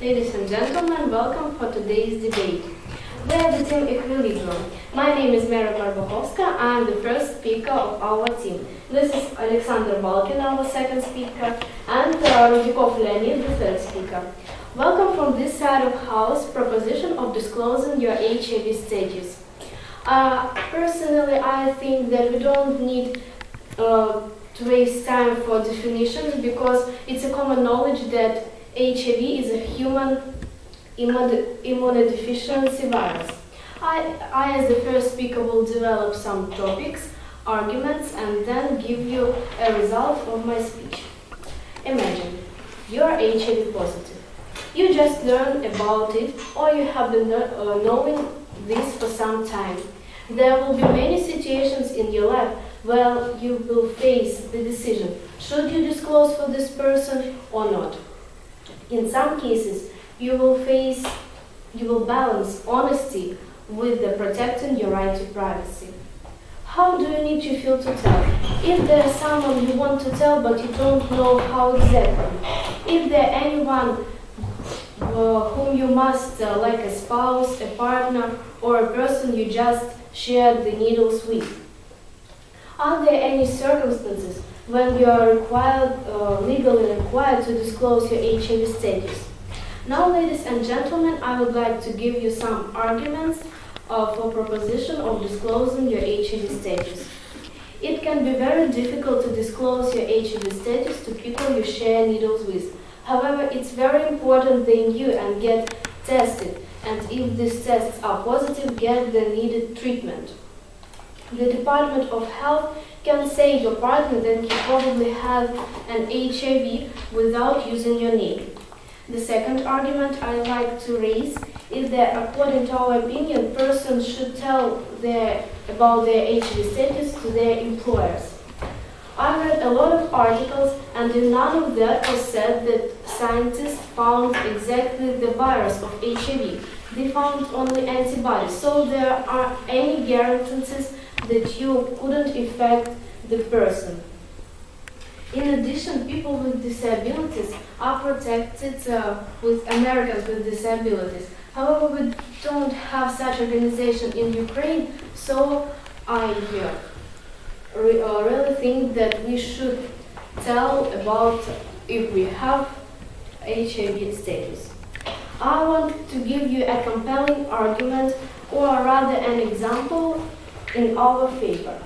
Ladies and gentlemen, welcome for today's debate. We are the team Equilibrium. My name is Mera Barbachovska. I am the first speaker of our team. This is Alexander Balkin, our second speaker, and Rudikov Leonid, the third speaker. Welcome from this side of house, proposition of disclosing your HIV status. Personally, I think that we don't need to waste time for definitions because it's a common knowledge that HIV is a human immunodeficiency virus. I, as the first speaker, will develop some topics, arguments, and then give you a result of my speech. Imagine, you are HIV positive. You just learned about it, or you have been knowing this for some time. There will be many situations in your life where you will face the decision, should you disclose for this person or not? In some cases, you will balance honesty with the protecting your right to privacy. How do you need to feel to tell? If there is someone you want to tell but you don't know how exactly. If there is anyone whom you must, like a spouse, a partner, or a person you just shared the needles with. Are there any circumstances when you are legally required to disclose your HIV status? Now, ladies and gentlemen, I would like to give you some arguments for proposition of disclosing your HIV status. It can be very difficult to disclose your HIV status to people you share needles with. However, it's very important they knew and get tested, and if these tests are positive, get the needed treatment. The Department of Health can say your partner that he probably has an HIV without using your name. The second argument I like to raise is that according to our opinion, persons should tell about their HIV status to their employers. I read a lot of articles, and in none of that was said that scientists found exactly the virus of HIV. They found only antibodies, so there are any guarantees that you couldn't infect the person. In addition, people with disabilities are protected with Americans with disabilities. However, we don't have such organization in Ukraine, so I really think that we should tell about if we have HIV status. I want to give you a compelling argument, or rather an example in our favor.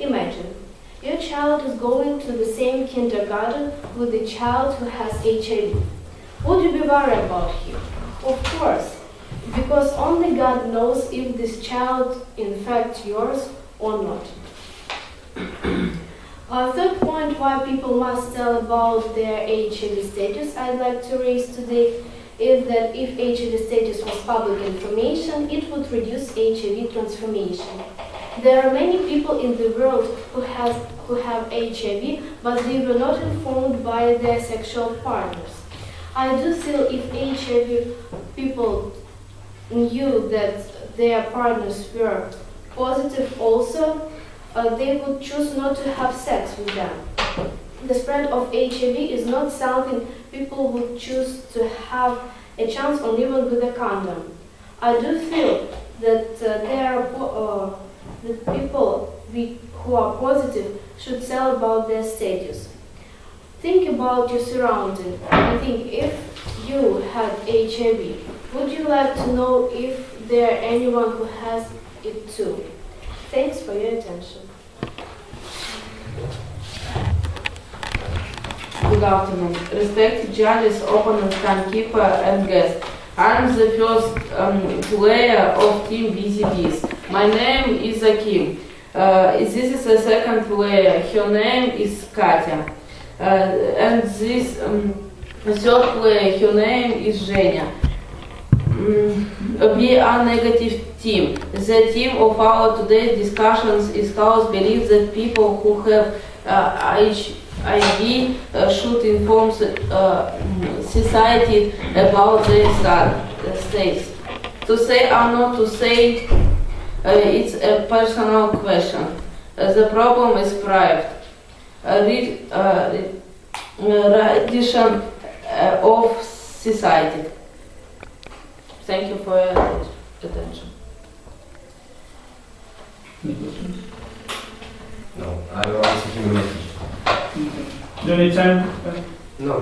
Imagine, your child is going to the same kindergarten with a child who has HIV. Would you be worried about him? Of course, because only God knows if this child infects yours or not. A third point why people must tell about their HIV status I'd like to raise today is that if HIV status was public information, it would reduce HIV transformation. There are many people in the world who have HIV, but they were not informed by their sexual partners. I do feel if HIV people knew that their partners were positive also, they would choose not to have sex with them. The spread of HIV is not something people would choose to have a chance on even with a condom. I do feel that that people who are positive should tell about their status. Think about your surrounding. I think if you had HIV, would you like to know if there anyone who has it too? Thanks for your attention. Good afternoon. Respected judges, opponents, timekeeper, and guests. I'm the first player of Team BZBs. My name is Akim. This is the second player. Her name is Katya. And this third player, her name is Zhenya. We are negative team. The theme of our today's discussions is House believes that people who have HIV should inform society about their states. To say or not to say, it's a personal question. The problem is private. Rendition of society. Thank you for your attention. Any questions? No, I will answer him a message. Do you need time? No.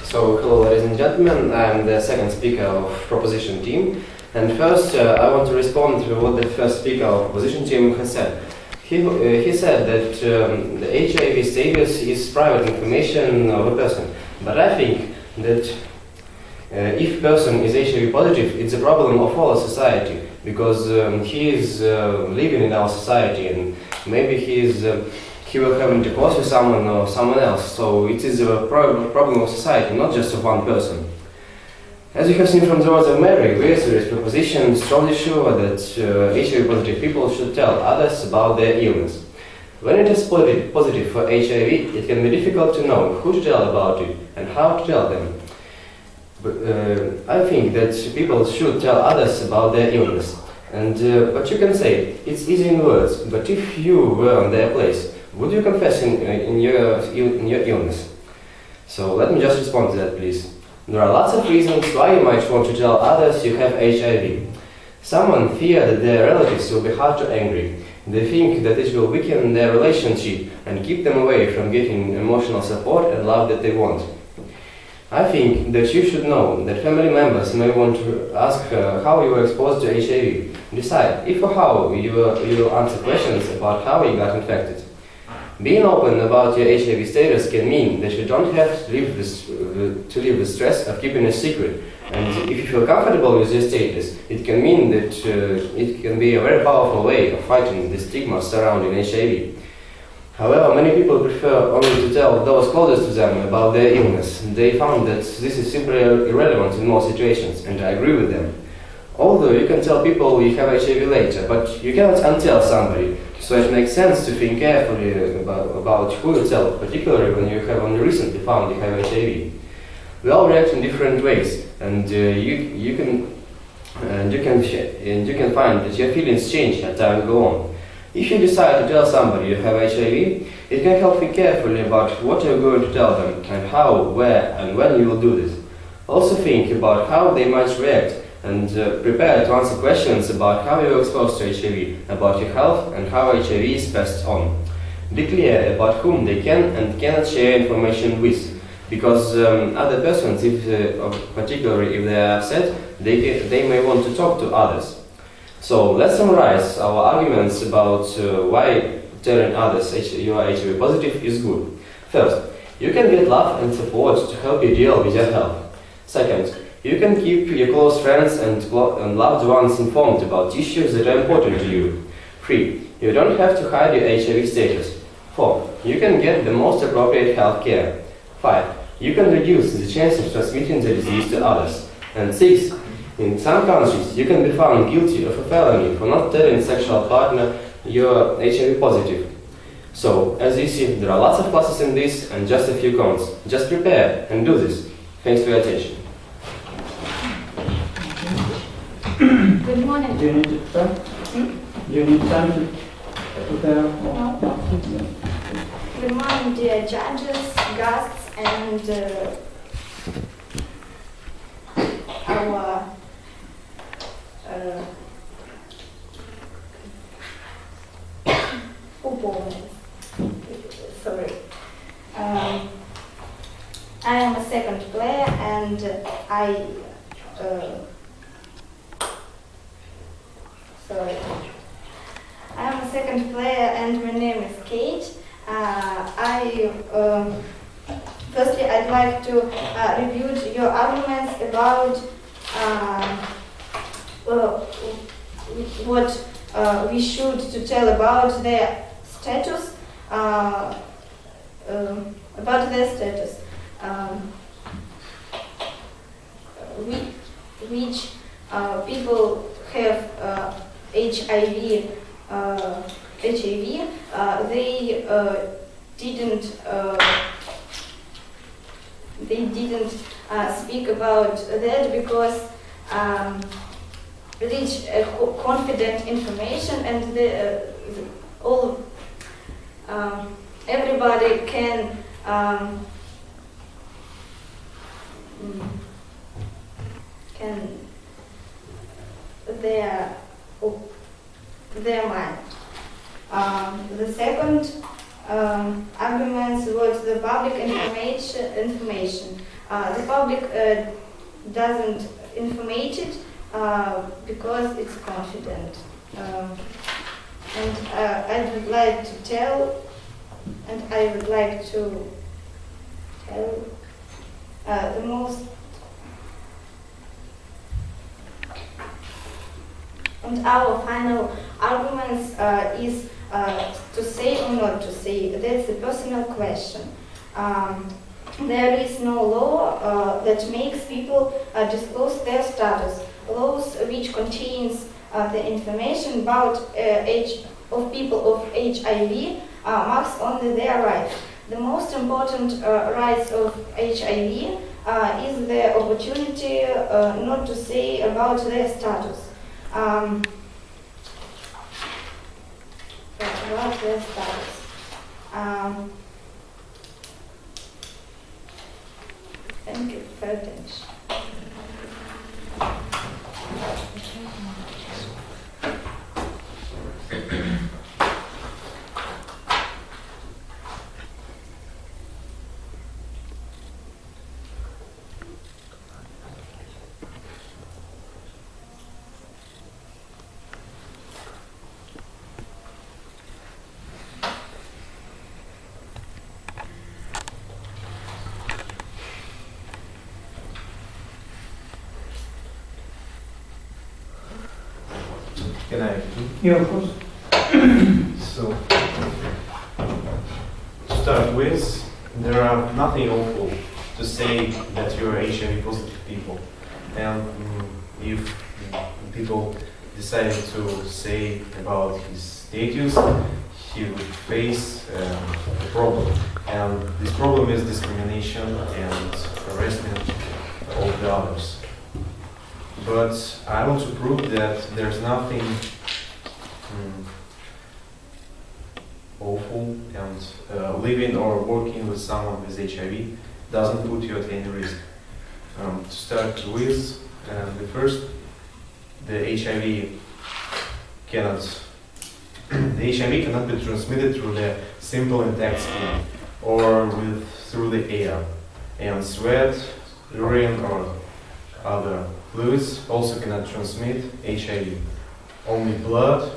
So, hello ladies and gentlemen, I am the second speaker of proposition team, and first I want to respond to what the first speaker of proposition team has said. He said that the HIV status is private information of a person, but I think that if person is HIV positive, it's a problem of all society, because he is living in our society, and maybe he will have intercourse with someone or someone else. So it is a problem of society, not just of one person. As you have seen from the words of Mary, Wesley's proposition strongly sure that HIV positive people should tell others about their illness. When it is positive for HIV, it can be difficult to know who to tell about it and how to tell them. But I think that people should tell others about their illness. And but you can say, it's easy in words, but if you were in their place, would you confess in your illness? So let me just respond to that, please. There are lots of reasons why you might want to tell others you have HIV. Someone fears that their relatives will be hard to angry. They think that it will weaken their relationship and keep them away from getting emotional support and love that they want. I think that you should know that family members may want to ask how you were exposed to HIV. Decide if or how you will answer questions about how you got infected. Being open about your HIV status can mean that you don't have to live the stress of keeping a secret. And if you feel comfortable with your status, it can mean that it can be a very powerful way of fighting the stigma surrounding HIV. However, many people prefer only to tell those closest to them about their illness. They found that this is simply irrelevant in most situations, and I agree with them. Although you can tell people you have HIV later, but you cannot untell somebody. So it makes sense to think carefully about who you tell, particularly when you have only recently found you have HIV. We all react in different ways, and you can find that your feelings change as time goes on. If you decide to tell somebody you have HIV, it can help think carefully about what you're going to tell them, and how, where, and when you will do this. Also think about how they might react, and prepare to answer questions about how you were exposed to HIV, about your health, and how HIV is passed on. Be clear about whom they can and cannot share information with, because other persons, particularly if they are upset, they may want to talk to others. So let's summarize our arguments about why telling others you are HIV positive is good. First, you can get love and support to help you deal with your health. Second, you can keep your close friends and loved ones informed about issues that are important to you. 3. You don't have to hide your HIV status. 4. You can get the most appropriate health care. 5. You can reduce the chance of transmitting the disease to others. And 6. In some countries, you can be found guilty of a felony for not telling sexual partner you're HIV positive. So, as you see, there are lots of pluses in this and just a few cons. Just prepare and do this. Thanks for your attention. Good morning. Do you need time? Do you need time to prepare? No. Good morning, dear judges, guests, and our opponents. Sorry. I am a second player, and I am a second player, and my name is Kate. Firstly, I'd like to review your arguments about what we should to tell about their status. Which people have HIV. They didn't speak about that because reach confident information, and all everybody can their mind. The second argument was the public information. The public doesn't informate it because it's confident. And I would like to tell the most. And our final arguments is to say or not to say. That's a personal question. There is no law that makes people disclose their status. Laws which contains the information about age of people of HIV marks only their rights. The most important rights of HIV is the opportunity not to say about their status. About their status. Thank you for attention. Can I? Yeah, of course. So, to start with, there are nothing awful to say that you're HIV positive people. And if people decided to say about his status, he would face a problem. And this problem is discrimination and harassment of the others. But I want to prove that there's nothing awful, and living or working with someone with HIV doesn't put you at any risk. To start with, the HIV cannot be transmitted through the simple intact skin or through the air, and sweat, urine, or other fluids also cannot transmit HIV. Only blood,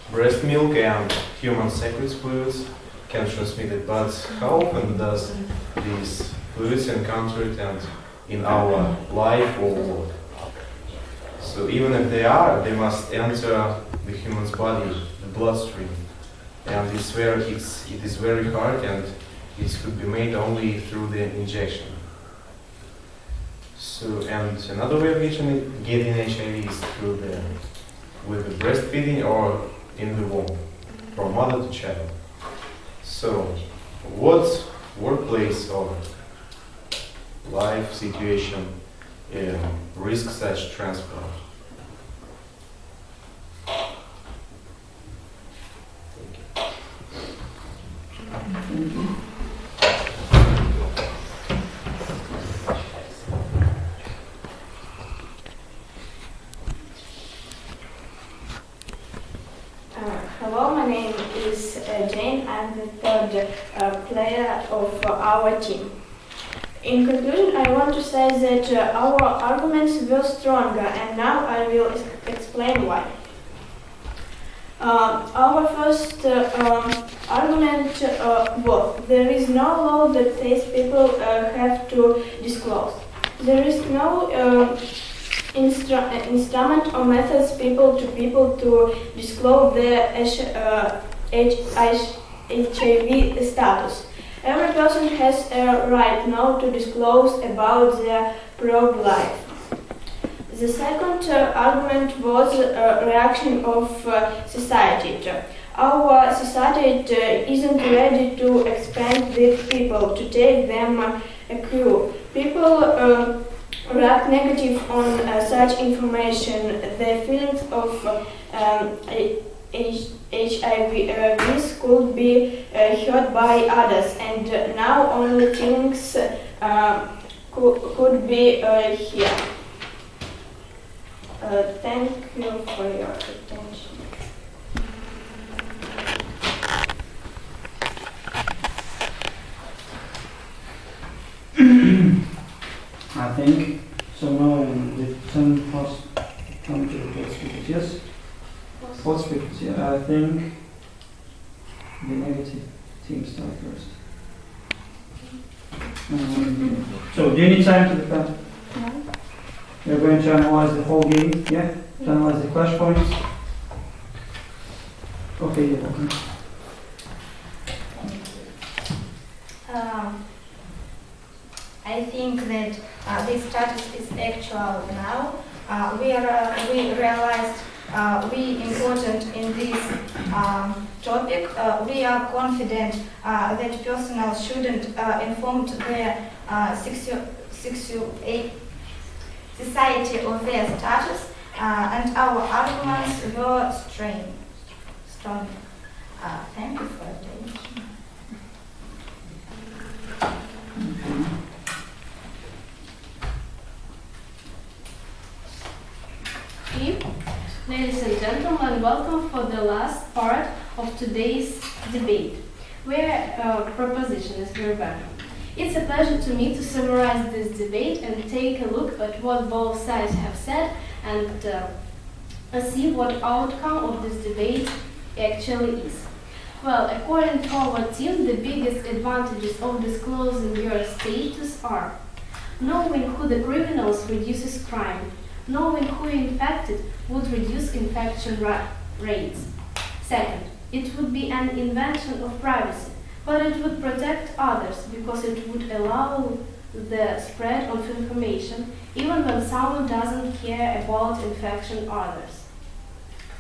breast milk, and human secrets fluids can transmit it. But how often does these fluids encounter it and in our life or work? So even if they must enter the human's body, the bloodstream, and it is very hard, and it could be made only through the injection. So, and another way of getting HIV is with the breastfeeding or in the womb, from mother to child. So, what workplace or life situation risks such transfer? Thank you. Hello, my name is Jane. I'm the third player of our team. In conclusion, I want to say that our arguments were stronger, and now I will explain why. Our first argument was there is no law that says people have to disclose. There is no instrument or methods people to disclose their HIV status. Every person has a right now to disclose about their private life. The second argument was a reaction of society. Our society isn't ready to expand with people, to take them a cure. People react negative on such information. Their feelings of HIVs could be heard by others, and now only feelings could be here. Thank you for your attention. I think so. Now the 10 plus come to the first speakers. Yes? Fourth speakers. Yeah, I think the negative team start first. So, do you need time to defend? No. You're going to analyze the whole game, yeah? To analyze the clash points. Okay, you're welcome. I think that this status is actual now. We realized we important in this topic. We are confident that personnel shouldn't inform their society of their status, and our arguments were strong. Thank you for attention. Ladies and gentlemen, welcome for the last part of today's debate, where proposition is very welcome. It's a pleasure to me to summarize this debate and take a look at what both sides have said and see what outcome of this debate actually is. Well, according to our team, the biggest advantages of disclosing your status are knowing who the criminals reduces crime. Knowing who infected would reduce infection rates. Second, it would be an invention of privacy, but it would protect others because it would allow the spread of information even when someone doesn't care about infection others.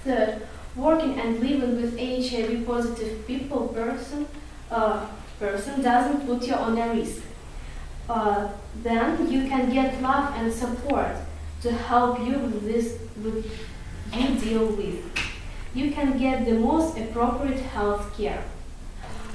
Third, working and living with HIV positive person doesn't put you on a risk. Then you can get love and support to help you with you deal with. You can get the most appropriate health care.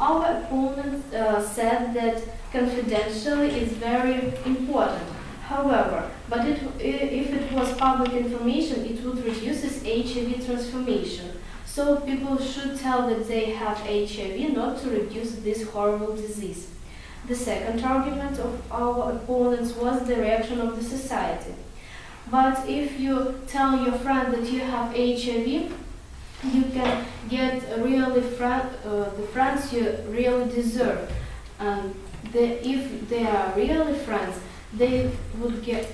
Our opponent said that confidentiality is very important. However, but if it was public information, it would reduce HIV transformation. So people should tell that they have HIV, not to reduce this horrible disease. The second argument of our opponents was the reaction of the society. But if you tell your friend that you have HIV, you can get really the friends you really deserve. And if they are really friends, they will give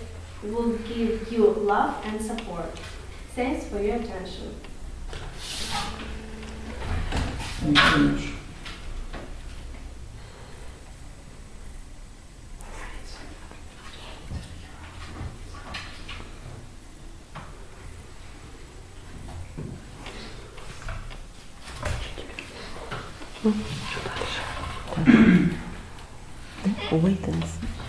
you love and support. Thanks for your attention. Thank you very much. Wait and see.